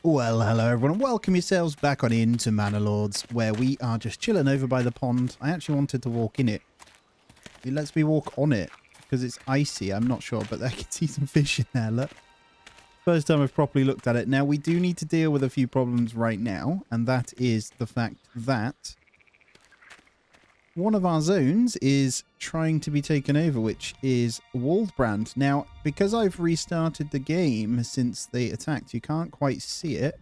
Well, hello everyone, and welcome yourselves back on into Manor Lords, where we are just chilling over by the pond. I actually wanted to walk in it. It lets me walk on it, because it's icy, I'm not sure, but I can see some fish in there, look. First time I've properly looked at it. Now, we do need to deal with a few problems right now, and that is the fact that one of our zones is trying to be taken over, which is Waldbrand. Now, because I've restarted the game since they attacked, you can't quite see it.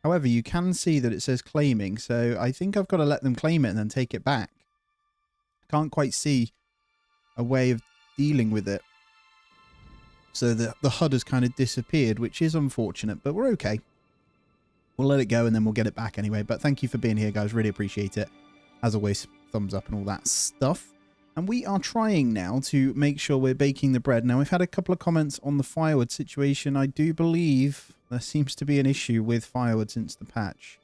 However, you can see that it says claiming, so I think I've got to let them claim it and then take it back. Can't quite see a way of dealing with it. So the HUD has kind of disappeared, which is unfortunate, but we're okay. We'll let it go and then we'll get it back anyway. But thank you for being here, guys. Really appreciate it. As always, thumbs up and all that stuff. And we are trying now to make sure we're baking the bread. Now, we've had a couple of comments on the firewood situation. I do believe there seems to be an issue with firewood since the patch.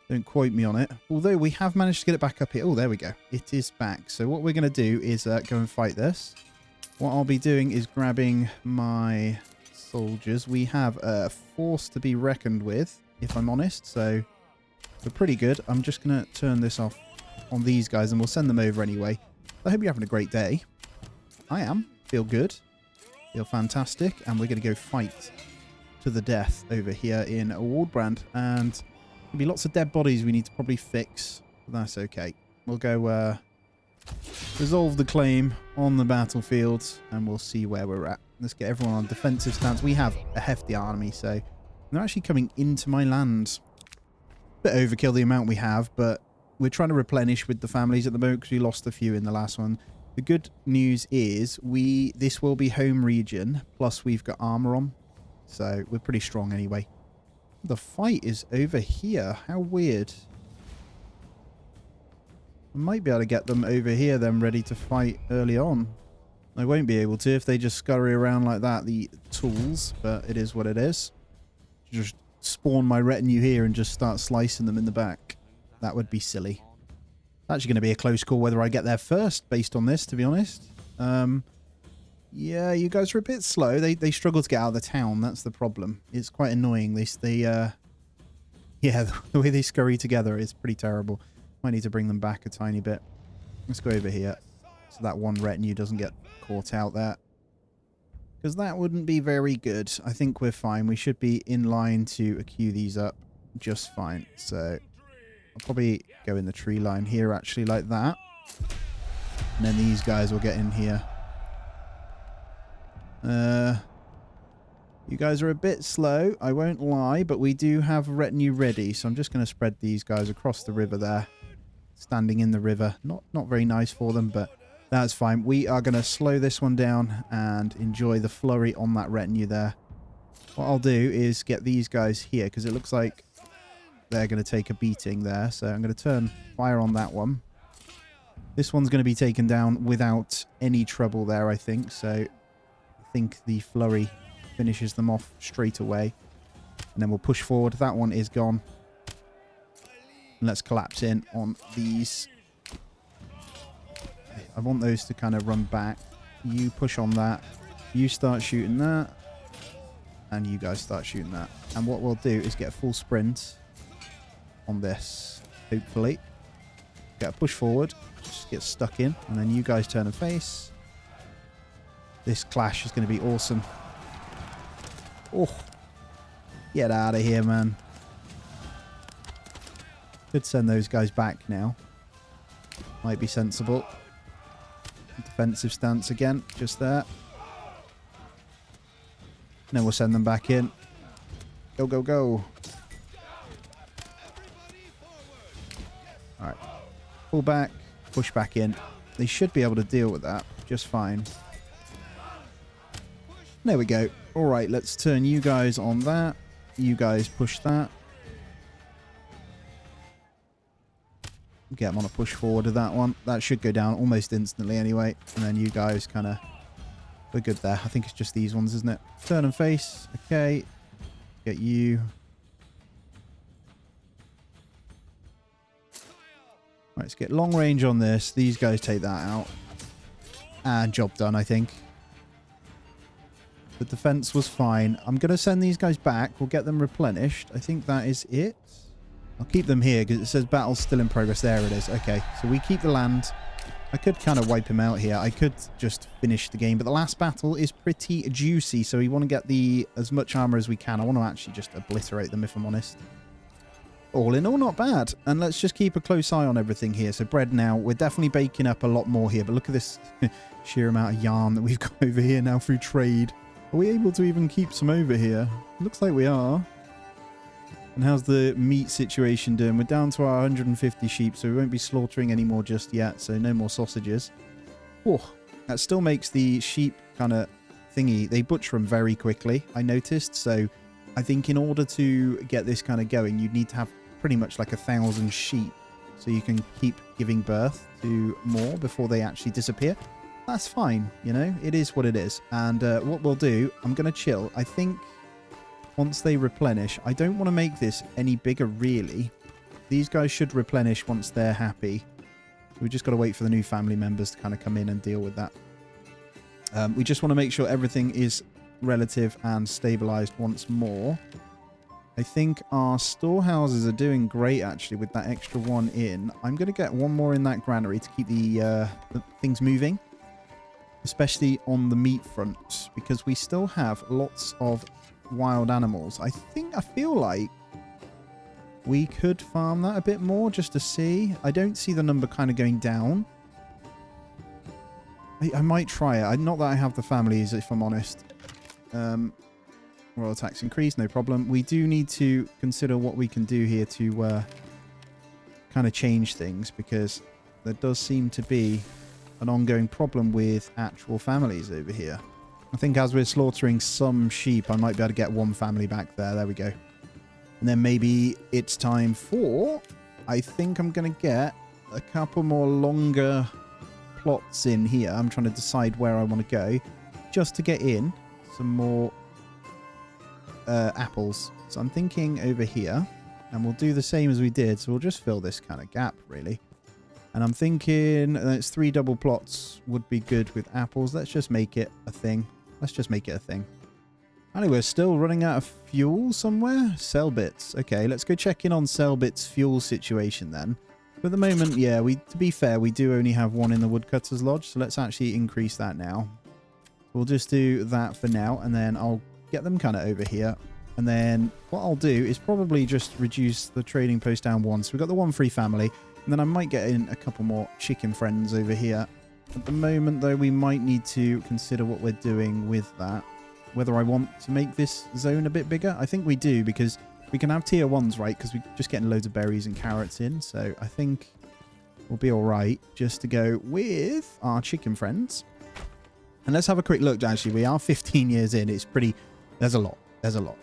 Don't quote me on it. Although we have managed to get it back up here. Oh, there we go. It is back. So what we're going to do is go and fight this. What I'll be doing is grabbing my soldiers. We have a force to be reckoned with, if I'm honest. So we're pretty good. I'm just going to turn this off on these guys and we'll send them over anyway. I hope you're having a great day. I am. Feel good. Feel fantastic. And we're going to go fight to the death over here in Waldbrand. And there'll be lots of dead bodies we need to probably fix. But that's okay. We'll go resolve the claim on the battlefield and we'll see where we're at. Let's get everyone on defensive stance. We have a hefty army, so they're actually coming into my land. Bit overkill the amount we have, but we're trying to replenish with the families at the moment because we lost a few in the last one. The good news is this will be home region, plus we've got armor on, so we're pretty strong anyway. The fight is over here. How weird. I might be able to get them over here then ready to fight early on. I won't be able to if they just scurry around like that, the tools, but it is what it is. Just spawn my retinue here and just start slicing them in the back. That would be silly. It's actually going to be a close call whether I get there first based on this, to be honest. Yeah, you guys are a bit slow. They struggle to get out of the town. That's the problem. It's quite annoying. Yeah, the way they scurry together is pretty terrible. Might need to bring them back a tiny bit. Let's go over here so that one retinue doesn't get caught out there. Because that wouldn't be very good. I think we're fine. We should be in line to queue these up just fine. So I'll probably go in the tree line here actually like that. And then these guys will get in here. You guys are a bit slow, I won't lie, but we do have retinue ready. So I'm just going to spread these guys across the river there. Standing in the river. Not very nice for them, but that's fine. We are going to slow this one down and enjoy the flurry on that retinue there. What I'll do is get these guys here because it looks like they're going to take a beating there. So I'm going to turn fire on that one. This one's going to be taken down without any trouble there, I think. So I think the flurry finishes them off straight away. And then we'll push forward. That one is gone. And let's collapse in on these. I want those to kind of run back. You push on that. You start shooting that. And you guys start shooting that. And what we'll do is get a full sprint on this. Hopefully. Get a push forward. Just get stuck in. And then you guys turn and face. This clash is going to be awesome. Oh. Get out of here, man. Could send those guys back now. Might be sensible. Defensive stance again. Just there. And then we'll send them back in. Go, go, go. Alright. Pull back. Push back in. They should be able to deal with that just fine. There we go. Alright, let's turn you guys on that. You guys push that. Get them on a push forward of that one. That should go down almost instantly anyway. And then you guys kind of... We're good there. I think it's just these ones, isn't it? Turn and face. Okay. Get you. Right, let's get long range on this. These guys take that out. And job done, I think. The defense was fine. I'm going to send these guys back. We'll get them replenished. I think that is it. I'll keep them here because it says battle's still in progress. There it is. Okay, so we keep the land. I could kind of wipe him out here. I could just finish the game, but the last battle is pretty juicy, so we want to get as much armor as we can. I want to actually just obliterate them, if I'm honest. All in all, not bad. And let's just keep a close eye on everything here. So bread now, we're definitely baking up a lot more here, but look at this sheer amount of yarn that we've got over here now through trade. Are we able to even keep some over here? Looks like we are. And how's the meat situation doing? We're down to our 150 sheep, so we won't be slaughtering any more just yet, so no more sausages. Oh, that still makes the sheep kind of thingy. They butcher them very quickly, I noticed. So I think in order to get this kind of going, you'd need to have pretty much like 1,000 sheep so you can keep giving birth to more before they actually disappear. That's fine, you know, it is what it is. And what we'll do, I'm going to chill. I think once they replenish, I don't want to make this any bigger, really. These guys should replenish once they're happy. We just got to wait for the new family members to kind of come in and deal with that. We just want to make sure everything is relative and stabilized once more. I think our storehouses are doing great, actually, with that extra one in. I'm going to get one more in that granary to keep the things moving, especially on the meat front, because we still have lots of wild animals. I feel like we could farm that a bit more just to see. I don't see the number kind of going down. I might try it. Not that I have the families, if I'm honest. Royal tax increase, no problem. We do need to consider what we can do here to kind of change things, because there does seem to be an ongoing problem with actual families over here. I think as we're slaughtering some sheep, I might be able to get one family back there. There we go. And then maybe it's time for... I think I'm going to get a couple more longer plots in here. I'm trying to decide where I want to go, just to get in some more apples. So I'm thinking over here, and we'll do the same as we did. So we'll just fill this kind of gap, really. And I'm thinking it's 3 double plots would be good with apples. Let's just make it a thing. Let's just make it a thing. Anyway, we're still running out of fuel somewhere. Sell bits. Okay, let's go check in on Selbit's fuel situation then. But at the moment, yeah, to be fair, we do only have one in the Woodcutter's Lodge. So let's actually increase that now. We'll just do that for now, and then I'll get them kind of over here. And then what I'll do is probably just reduce the trading post down one. So we've got the 1 free family. And then I might get in a couple more chicken friends over here. At the moment, though, we might need to consider what we're doing with that. Whether I want to make this zone a bit bigger. I think we do, because we can have tier 1s, right? Because we're just getting loads of berries and carrots in. So I think we'll be all right just to go with our chicken friends. And let's have a quick look. Actually, we are 15 years in. It's pretty... There's a lot. There's a lot.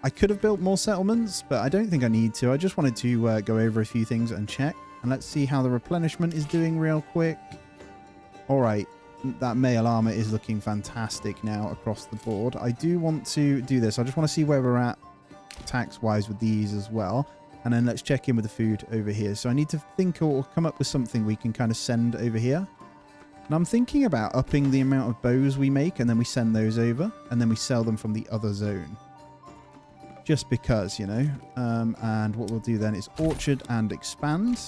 I could have built more settlements, but I don't think I need to. I just wanted to go over a few things and check. And let's see how the replenishment is doing real quick. All right. That male armor is looking fantastic now across the board. I do want to do this. I just want to see where we're at tax-wise with these as well. And then let's check in with the food over here. So I need to think or come up with something we can kind of send over here. And I'm thinking about upping the amount of bows we make, and then we send those over, and then we sell them from the other zone. Just because, you know. And what we'll do then is orchard and expand.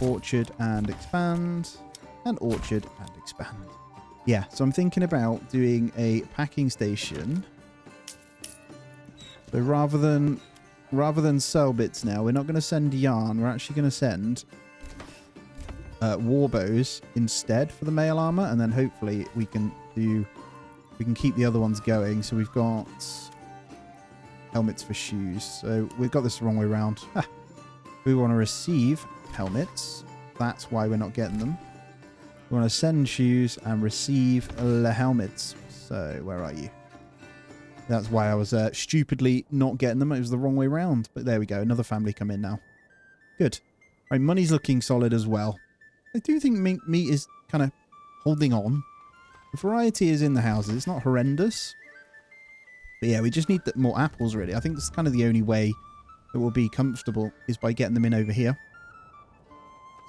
Orchard and expand. And orchard and expand. Yeah, so I'm thinking about doing a packing station. So rather than sell bits now, we're not going to send yarn. We're actually going to send war bows instead for the mail armor, and then hopefully we can keep the other ones going. So we've got helmets for shoes. So we've got this the wrong way around. We want to receive helmets. That's why we're not getting them. We want to send shoes and receive the helmets. So where are you? That's why I was stupidly not getting them. It was the wrong way around. But there we go. Another family come in now. Good. All right, money's looking solid as well. I do think meat is kind of holding on. The variety is in the houses. It's not horrendous. But yeah, we just need more apples, really. I think that's kind of the only way that we'll be comfortable is by getting them in over here.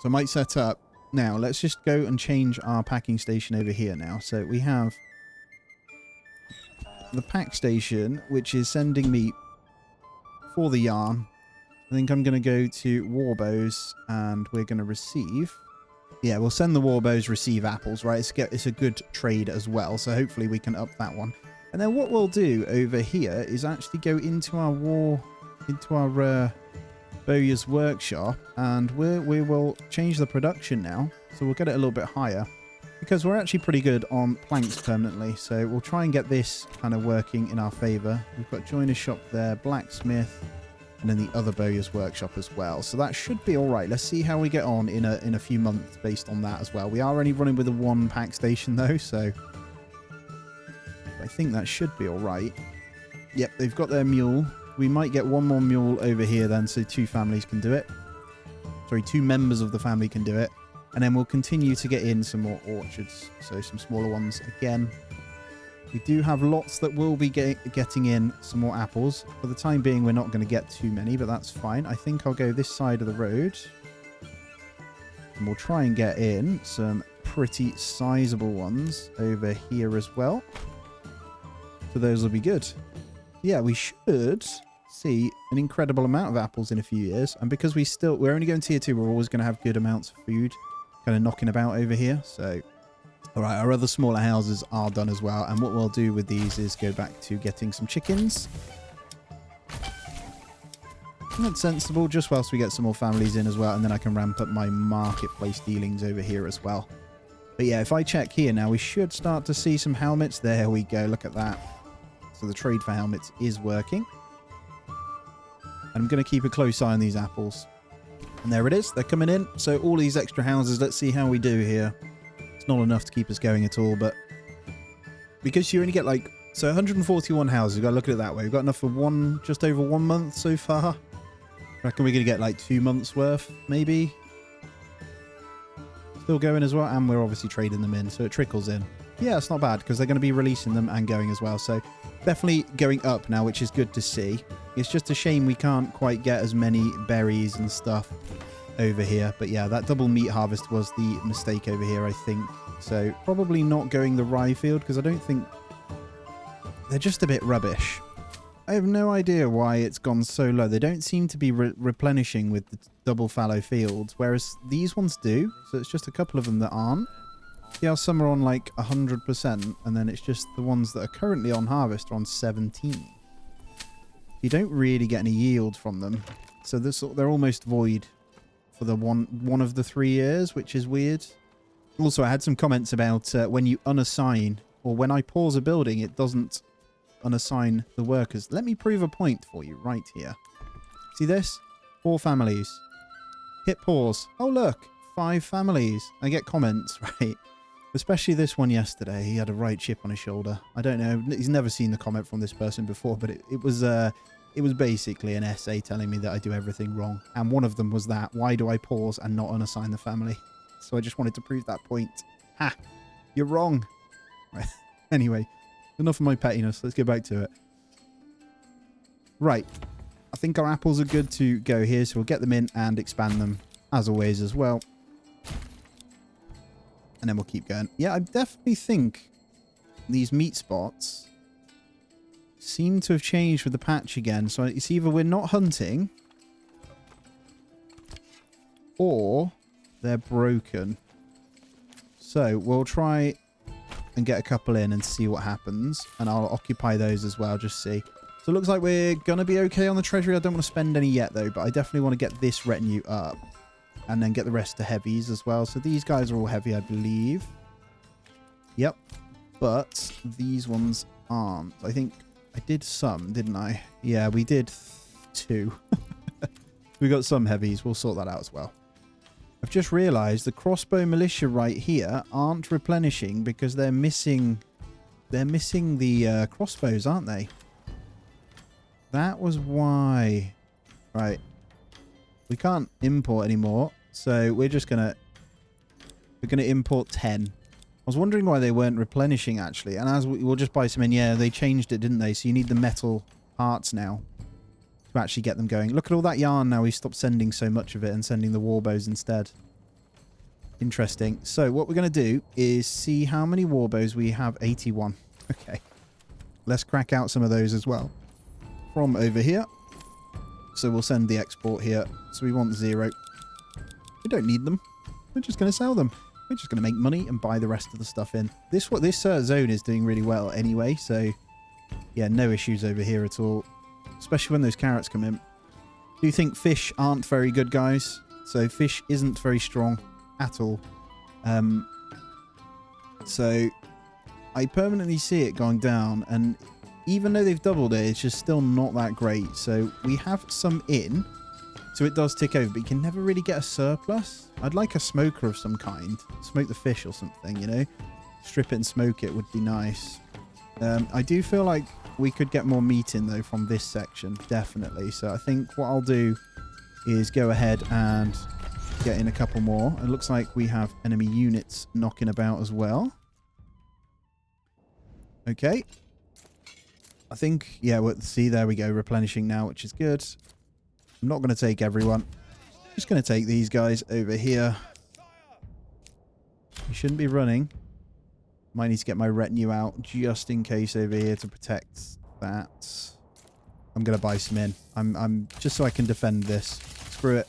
So I might set up. Now, let's just go and change our packing station over here now. So we have the pack station, which is sending meat for the yarn. I think I'm going to go to Warbows and we're going to receive. Yeah, we'll send the Warbows, receive apples, right? It's a good trade as well. So hopefully we can up that one. And then what we'll do over here is actually go into our Bowyer's workshop, and we will change the production now. So we'll get it a little bit higher because we're actually pretty good on planks permanently. So we'll try and get this kind of working in our favor. We've got joiner's shop there, blacksmith, and then the other Bowyer's workshop as well. So that should be all right. Let's see how we get on in a few months based on that as well. We are only running with a 1 pack station though, so I think that should be all right. Yep, they've got their mule. We might get 1 more mule over here then, so 2 families can do it. Sorry, 2 members of the family can do it. And then we'll continue to get in some more orchards, so some smaller ones again. We do have lots that will be getting in some more apples. For the time being, we're not going to get too many, but that's fine. I think I'll go this side of the road. And we'll try and get in some pretty sizable ones over here as well. So those will be good. Yeah, we should see an incredible amount of apples in a few years. And because we're only going tier 2, we're always going to have good amounts of food kind of knocking about over here. So... all right, our other smaller houses are done as well. And what we'll do with these is go back to getting some chickens. And that's sensible, just whilst we get some more families in as well. And then I can ramp up my marketplace dealings over here as well. But yeah, if I check here now, we should start to see some helmets. There we go, look at that. So the trade for helmets is working. And I'm going to keep a close eye on these apples. And there it is, they're coming in. So all these extra houses, let's see how we do here. Not enough to keep us going at all, but because you only get like 141 houses, you've got to look at it that way. We've got enough for just over 1 month so far. I reckon we're going to get like 2 months worth, maybe. Still going as well, and we're obviously trading them in, so it trickles in. Yeah, it's not bad because they're going to be releasing them and going as well, so definitely going up now, which is good to see. It's just a shame we can't quite get as many berries and stuff over here, but yeah, that double meat harvest was the mistake over here, I think. So probably not going the rye field because I don't think they're just a bit rubbish. I have no idea why it's gone so low. They don't seem to be replenishing with the double fallow fields, whereas these ones do. So it's just a couple of them that aren't. See how some are on like 100%, and then it's just the ones that are currently on harvest are on 17. You don't really get any yield from them, so they're almost void for the one of the 3 years, which is weird. Also, I had some comments about when you unassign, or when I pause a building, it doesn't unassign the workers. Let me prove a point for you right here. See this? 4 families. Hit pause. Oh, look. 5 families. I get comments, right? Especially this one yesterday. He had a right chip on his shoulder. I don't know. He's never seen the comment from this person before, but it was basically an essay telling me that I do everything wrong. And one of them was that. Why do I pause and not unassign the family? So I just wanted to prove that point. Ha! You're wrong. Right. Anyway, enough of my pettiness. Let's get back to it. Right. I think our apples are good to go here, so we'll get them in and expand them, as always, as well. And then we'll keep going. Yeah, I definitely think these meat spots seem to have changed with the patch again. So it's either we're not hunting or they're broken. So we'll try and get a couple in and see what happens. And I'll occupy those as well, just see. So it looks like we're going to be okay on the treasury. I don't want to spend any yet, though. But I definitely want to get this retinue up. And then get the rest to heavies as well. So these guys are all heavy, I believe. Yep. But these ones aren't. I think I did some, didn't I? Yeah, we did 2. We got some heavies. We'll sort that out as well. I've just realised the crossbow militia right here aren't replenishing because they're missing the crossbows, aren't they? That was why. Right. We can't import anymore, so we're gonna import 10. I was wondering why they weren't replenishing actually, and as we'll just buy some in. Yeah, they changed it, didn't they? So you need the metal parts now to actually get them going. Look at all that yarn now. We stopped sending so much of it and sending the warbows instead. Interesting. So what we're gonna do is see how many warbows we have. 81. Okay. let's crack out some of those as well from over here. So we'll send the export here. So we want 0. We don't need them. We're just going to sell them. We're just going to make money and buy the rest of the stuff in. This zone is doing really well anyway. So yeah, no issues over here at all. Especially when those carrots come in. Do you think fish aren't very good, guys? So fish isn't very strong at all. So I permanently see it going down, and even though they've doubled it, it's just still not that great. So we have some in, so it does tick over, but you can never really get a surplus. I'd like a smoker of some kind. Smoke the fish or something, you know? Strip it and smoke it would be nice. I do feel like we could get more meat in, though, from this section, definitely. So I think what I'll do is go ahead and get in a couple more. It looks like we have enemy units knocking about as well. Okay. I think, yeah, we'll see, there we go, replenishing now, which is good. I'm not going to take everyone. Just going to take these guys over here. You shouldn't be running. Might need to get my retinue out just in case over here to protect that. I'm going to buy some in. I'm just so I can defend this. Screw it.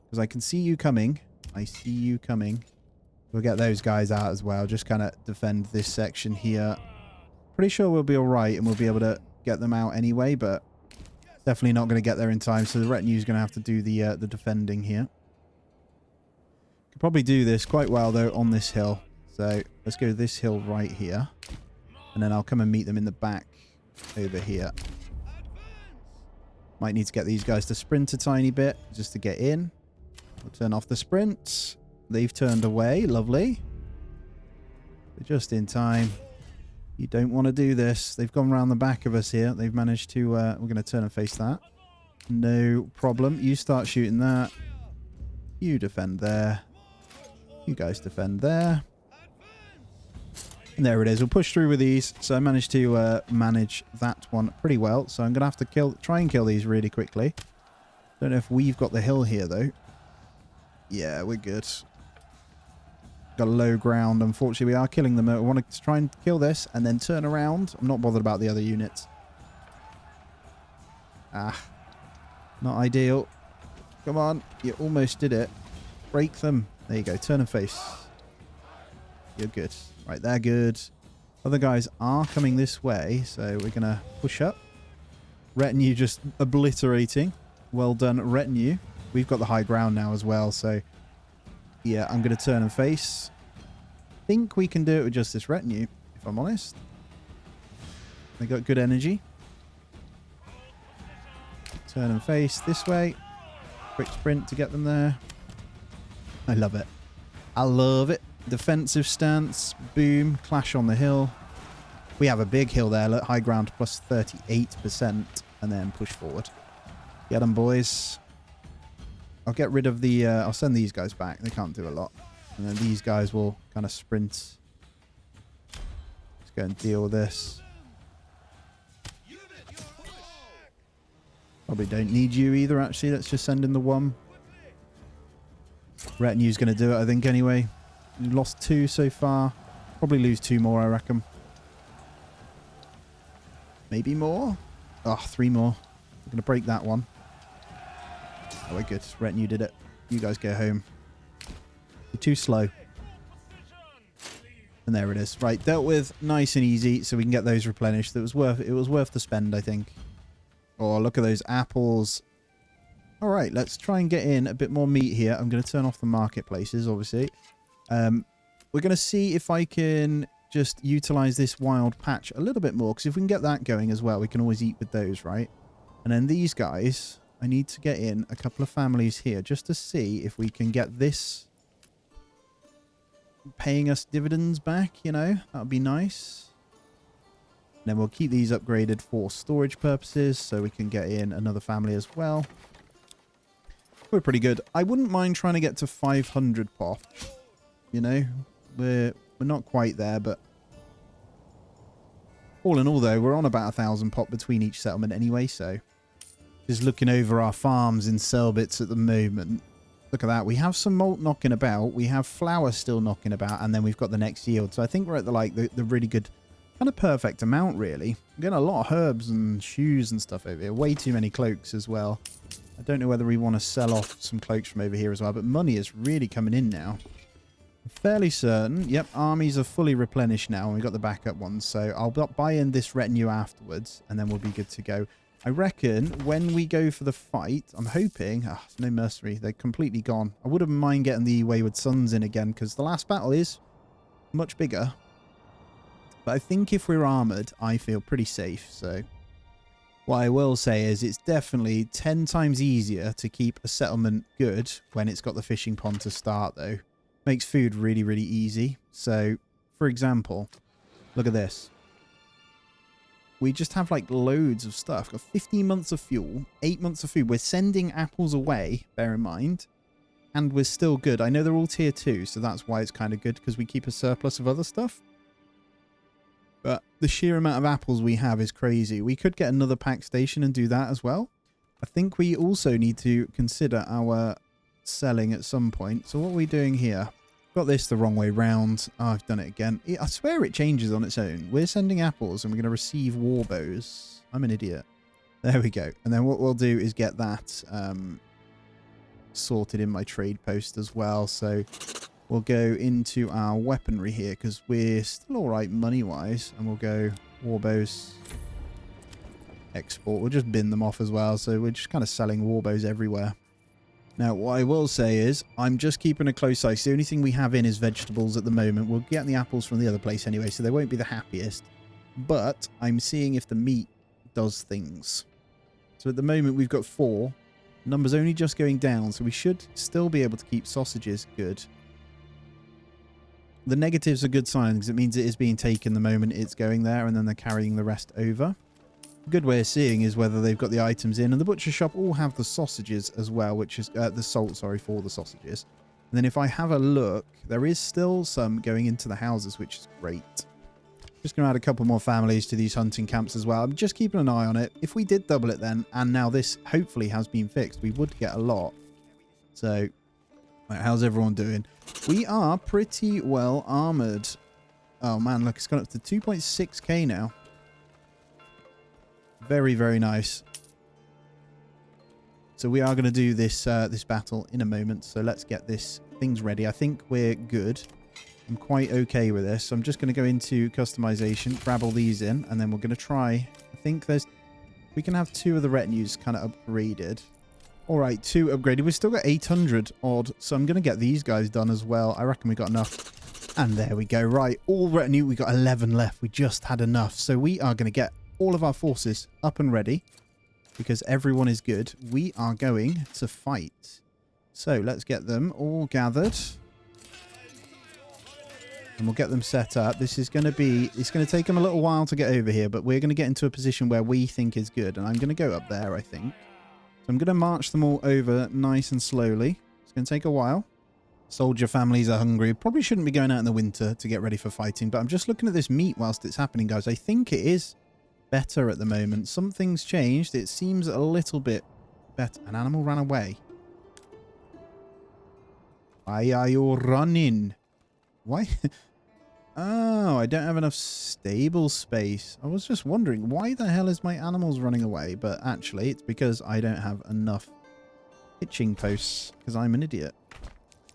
Because I can see you coming. I see you coming. We'll get those guys out as well. Just kind of defend this section here. Pretty sure we'll be all right and we'll be able to get them out anyway, but definitely not going to get there in time. So the retinue is going to have to do the defending here. Could probably do this quite well though on this hill. So let's go this hill right here, and then I'll come and meet them in the back over here. Might need to get these guys to sprint a tiny bit just to get in. We'll turn off the sprint. They've turned away. Lovely. But just in time. You don't want to do this. They've gone around the back of us here. They've managed to... we're going to turn and face that. No problem. You start shooting that. You defend there. You guys defend there. And there it is. We'll push through with these. So I managed to manage that one pretty well. So I'm going to have to try and kill these really quickly. Don't know if we've got the hill here, though. Yeah, we're good. Got low ground. Unfortunately, we are killing them. I want to try and kill this and then turn around. I'm not bothered about the other units. Ah. Not ideal. Come on. You almost did it. Break them. There you go. Turn and face. You're good. Right, they're good. Other guys are coming this way, so we're going to push up. Retinue just obliterating. Well done, retinue. We've got the high ground now as well, so... yeah, I'm going to turn and face. I think we can do it with just this retinue, if I'm honest. They got good energy. Turn and face this way. Quick sprint to get them there. I love it. I love it. Defensive stance. Boom. Clash on the hill. We have a big hill there. Look, high ground plus 38%. And then push forward. Get them, boys. I'll get rid of the... I'll send these guys back. They can't do a lot. And then these guys will kind of sprint. Let's go and deal with this. Probably don't need you either, actually. Let's just send in the one. Retinue's going to do it, I think, anyway. We've lost 2 so far. Probably lose 2 more, I reckon. Maybe more? Oh, 3 more. We're going to break that one. Oh, we're good. Retinue did it. You guys go home. You're too slow. And there it is. Right, dealt with. Nice and easy, so we can get those replenished. It was worth the spend, I think. Oh, look at those apples. All right, let's try and get in a bit more meat here. I'm going to turn off the marketplaces, obviously. We're going to see if I can just utilize this wild patch a little bit more, because if we can get that going as well, we can always eat with those, right? And then these guys, I need to get in a couple of families here just to see if we can get this paying us dividends back, you know? That would be nice. And then we'll keep these upgraded for storage purposes, so we can get in another family as well. We're pretty good. I wouldn't mind trying to get to 500 pop. You know, we're not quite there, but all in all, though, we're on about 1,000 pop between each settlement anyway. So just looking over our farms in Selbitz at the moment. Look at that. We have some malt knocking about. We have flour still knocking about, and then we've got the next yield. So I think we're at the really good Kind of perfect amount, really. I'm getting a lot of herbs and shoes and stuff over here. Way too many cloaks as well. I don't know whether we want to sell off some cloaks from over here as well, but money is really coming in now. I'm fairly certain. Yep, armies are fully replenished now, and we've got the backup ones. So I'll buy in this retinue afterwards, and then we'll be good to go. I reckon when we go for the fight, I'm hoping... Oh, no mercenary. They're completely gone. I wouldn't mind getting the Wayward Sons in again, because the last battle is much bigger. But I think if we're armoured, I feel pretty safe. So what I will say is it's definitely 10 times easier to keep a settlement good when it's got the fishing pond to start, though. Makes food really, really easy. So, for example, look at this. We just have like loads of stuff. Got 15 months of fuel, 8 months of food. We're sending apples away, bear in mind. And we're still good. I know they're all tier 2, so that's why it's kind of good, because we keep a surplus of other stuff. But the sheer amount of apples we have is crazy. We could get another pack station and do that as well. I think we also need to consider our selling at some point. So what are we doing here? Got this the wrong way round. Oh, I've done it again. I swear it changes on its own. We're sending apples and we're going to receive war bows. I'm an idiot. There we go. And then what we'll do is get that sorted in my trade post as well. So we'll go into our weaponry here because we're still all right money-wise. And we'll go war bows, export. We'll just bin them off as well. So we're just kind of selling war bows everywhere. Now, what I will say is I'm just keeping a close eye. So the only thing we have in is vegetables at the moment. We'll get the apples from the other place anyway, so they won't be the happiest. But I'm seeing if the meat does things. So at the moment, we've got 4. Number's only just going down, so we should still be able to keep sausages good. The negative's a good sign because it means it is being taken the moment it's going there, and then they're carrying the rest over. A good way of seeing is whether they've got the items in, and the butcher shop all have the sausages as well, which is the salt, sorry, for the sausages. And then if I have a look, there is still some going into the houses, which is great. Just going to add a couple more families to these hunting camps as well. I'm just keeping an eye on it. If we did double it then, and now this hopefully has been fixed, we would get a lot. So, right, how's everyone doing? We are pretty well armoured. Oh man, look, it's gone up to 2.6k now. Very, very nice. So we are going to do this this battle in a moment. So let's get things ready. I think we're good. I'm quite okay with this. So I'm just going to go into customization, grab all these in, and then we're going to try. I think we can have 2 of the retinues kind of upgraded. All right, 2 upgraded. We've still got 800 odd. So I'm going to get these guys done as well. I reckon we got enough. And there we go. Right, all retinue. We got 11 left. We just had enough. So we are going to get all of our forces up and ready because everyone is good. We are going to fight. So let's get them all gathered and we'll get them set up. This is going to be, it's going to take them a little while to get over here, but we're going to get into a position where we think is good. And I'm going to go up there, I think. So I'm going to march them all over nice and slowly. It's going to take a while. Soldier families are hungry. Probably shouldn't be going out in the winter to get ready for fighting, but I'm just looking at this meat whilst it's happening, guys. I think it is better at the moment. Something's changed. It seems a little bit better. An animal ran away. Why are you running? Why? Oh, I don't have enough stable space. I was just wondering, why the hell is my animals running away? But actually, it's because I don't have enough hitching posts because I'm an idiot.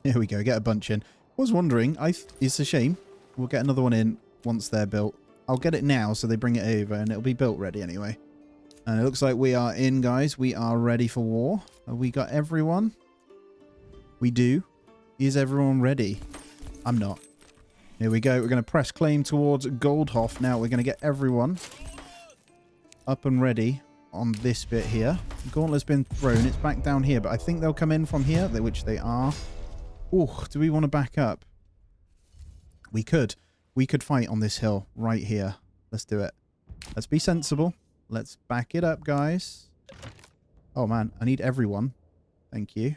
Here we go. Get a bunch in. I was wondering. It's a shame. We'll get another one in once they're built. I'll get it now so they bring it over and it'll be built ready anyway. And it looks like we are in, guys. We are ready for war. Have we got everyone? We do. Is everyone ready? I'm not. Here we go. We're going to press claim towards Goldhof. Now we're going to get everyone up and ready on this bit here. The gauntlet's been thrown. It's back down here, but I think they'll come in from here, which they are. Oh, do we want to back up? We could. We could fight on this hill right here. Let's do it. Let's be sensible. Let's back it up, guys. Oh, man. I need everyone. Thank you.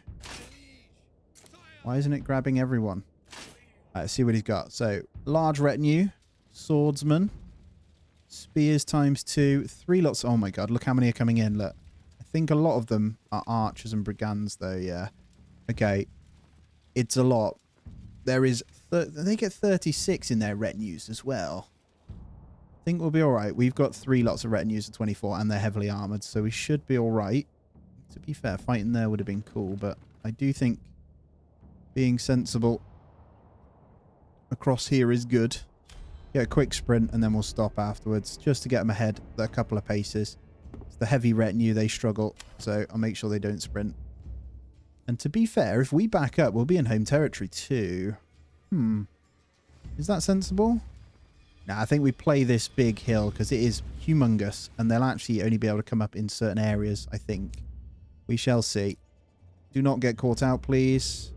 Why isn't it grabbing everyone? All right, let's see what he's got. So, large retinue. Swordsman. Spears ×2. 3 lots. Oh, my God. Look how many are coming in. Look. I think a lot of them are archers and brigands, though. Yeah. Okay. It's a lot. There is... They get 36 in their retinues as well. I think we'll be all right. We've got 3 lots of retinues of 24 and they're heavily armored, so we should be all right. To be fair, fighting there would have been cool, but I do think being sensible across here is good. Get a quick sprint and then we'll stop afterwards just to get them ahead a couple of paces. It's the heavy retinue, they struggle, so I'll make sure they don't sprint. And to be fair, if we back up, we'll be in home territory too. Is that sensible? Nah, I think we play this big hill because it is humongous and they'll actually only be able to come up in certain areas, I think. We shall see. Do not get caught out, please.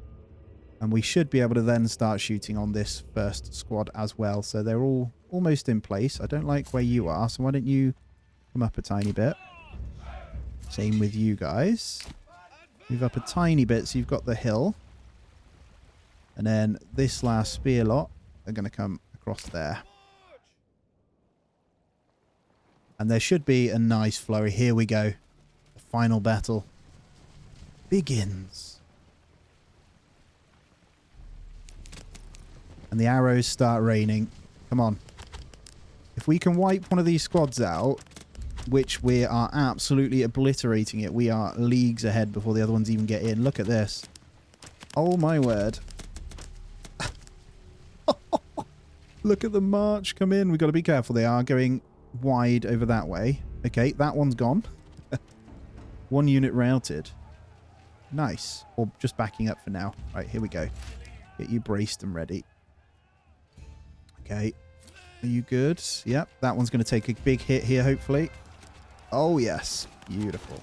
And we should be able to then start shooting on this first squad as well. So they're all almost in place. I don't like where you are, so why don't you come up a tiny bit. Same with you guys. Move up a tiny bit so you've got the hill. And then this last spear lot are going to come across there. And there should be a nice flurry. Here we go. The final battle begins. And the arrows start raining. Come on. If we can wipe one of these squads out, which we are absolutely obliterating it, we are leagues ahead before the other ones even get in. Look at this. Oh my word. Look at the march come in. We've got to be careful. They are going wide over that way. Okay, that one's gone. 1 unit routed. Nice. Or just backing up for now. Right, here we go. Get you braced and ready. Okay. Are you good? Yep, that one's going to take a big hit here, hopefully. Oh, yes. Beautiful.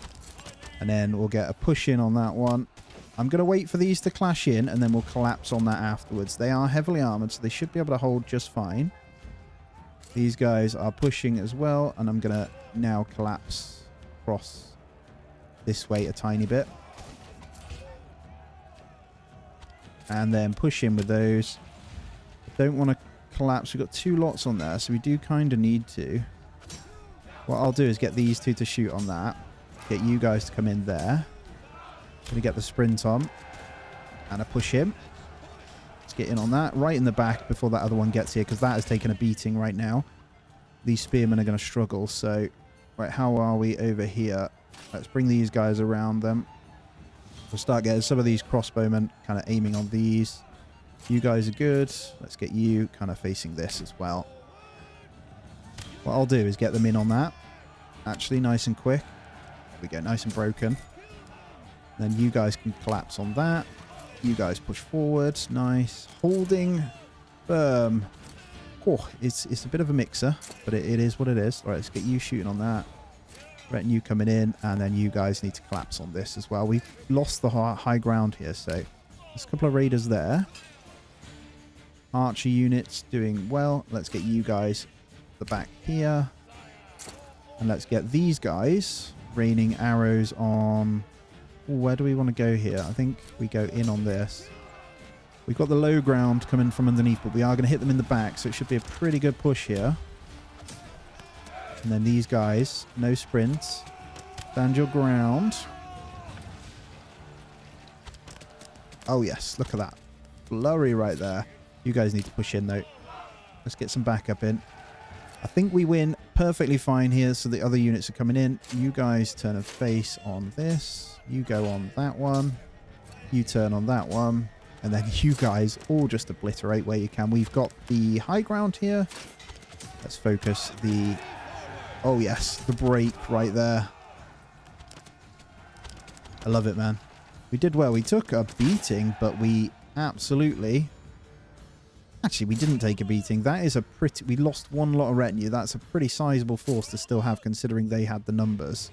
And then we'll get a push in on that one. I'm going to wait for these to clash in, and then we'll collapse on that afterwards. They are heavily armored, so they should be able to hold just fine. These guys are pushing as well, and I'm going to now collapse across this way a tiny bit. And then push in with those. Don't want to collapse. We've got 2 lots on there, so we do kind of need to. What I'll do is get these 2 to shoot on that. Get you guys to come in there. Gonna get the sprint on. And a push him. Let's get in on that. Right in the back before that other one gets here, because that has taken a beating right now. These spearmen are going to struggle, so... Right, how are we over here? Let's bring these guys around them. We'll start getting some of these crossbowmen kind of aiming on these. You guys are good. Let's get you kind of facing this as well. What I'll do is get them in on that. Actually, nice and quick. There we go, nice and broken. Then you guys can collapse on that. You guys push forward. Nice. Holding. Firm. Oh, it's a bit of a mixer, but it is what it is. All right, let's get you shooting on that. Retinue coming in, and then you guys need to collapse on this as well. We've lost the high ground here, so there's a couple of raiders there. Archer units doing well. Let's get you guys the back here. And let's get these guys raining arrows on... Ooh, where do we want to go here? I think we go in on this. We've got the low ground coming from underneath, but we are going to hit them in the back, so it should be a pretty good push here. And then these guys, no sprints. Stand your ground. Oh, yes. Look at that. Flurry right there. You guys need to push in, though. Let's get some backup in. I think we win perfectly fine here, so the other units are coming in. You guys turn a face on this. You go on that one. You turn on that one. And then you guys all just obliterate where you can. We've got the high ground here. Let's focus the... Oh, yes. The break right there. I love it, man. We did well. We took a beating, but we absolutely... Actually, we didn't take a beating. That is a pretty... We lost 1 lot of retinue. That's a pretty sizable force to still have, considering they had the numbers.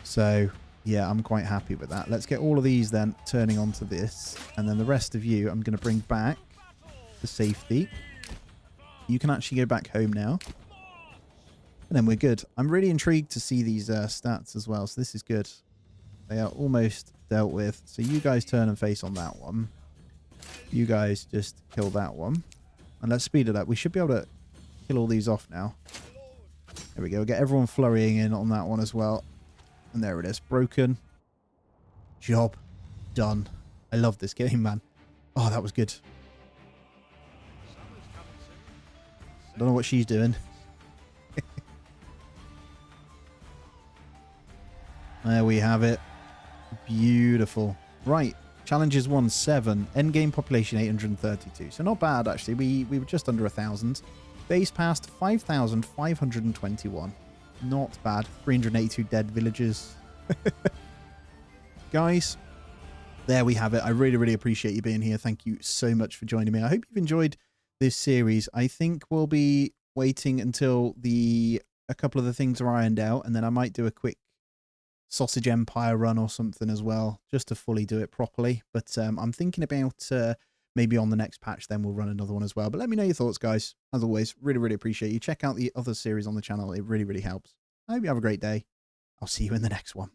So, yeah, I'm quite happy with that. Let's get all of these then turning onto this. And then the rest of you, I'm going to bring back to safety. You can actually go back home now. And then we're good. I'm really intrigued to see these stats as well. So this is good. They are almost dealt with. So you guys turn and face on that one. You guys just kill that one. And let's speed it up. We should be able to kill all these off now. There we go. We'll get everyone flurrying in on that one as well. And there it is. Broken. Job done. I love this game, man. Oh, that was good. I don't know what she's doing. There we have it. Beautiful. Right. Challenges 1-7. Endgame population 832. So not bad, actually. We were just under 1,000. Base past 5,521. Not bad. 382 dead villagers. Guys, there we have it. I really, really appreciate you being here. Thank you so much for joining me. I hope you've enjoyed this series. I think we'll be waiting until a couple of the things are ironed out, and then I might do a quick Sausage Empire run or something as well, just to fully do it properly. But I'm thinking about maybe on the next patch, then we'll run another one as well. But let me know your thoughts, guys. As always, really, really appreciate you. Check out the other series on the channel. It really, really helps. I hope you have a great day. I'll see you in the next one.